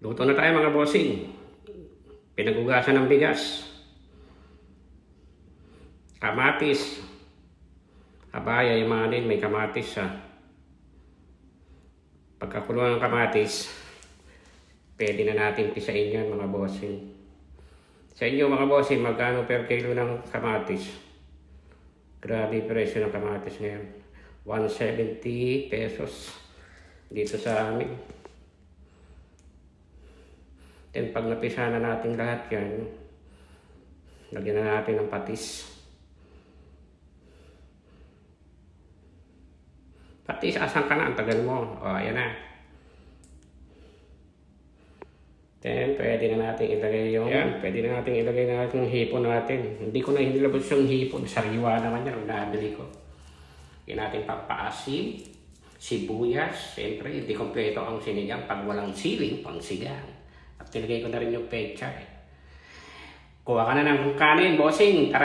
Luto na tayo mga bossing. Pinagugasan ng bigas. Kamatis. Abaya, yung mga din, may kamatis ha. Pagkakulo ng kamatis, pwede na natin pisain yan mga bossing. Sa inyo mga bossing, magkano per kilo ng kamatis? Grabe presyo ng kamatis ngayon. 170 pesos dito sa amin. Then pag napisa na natin lahat yan, lagyan na natin ng patis. Patis, asan ka na? Ang tagal mo. O, ayan na. Then, pwede na natin ilagay yung... Ayan, pwede na natin ilagay na natin yung hipon natin. Hindi ko na hinilabos yung hipon. Sariwa naman yan. Ang nabili ko. Yan natin papaasim. Sibuyas. Siyempre, hindi kompleto ang sinigang pag walang siling pang sigang. At nilagay ko na rin yung pecha. Kuha ka na ng kanin, bossing. Tara na.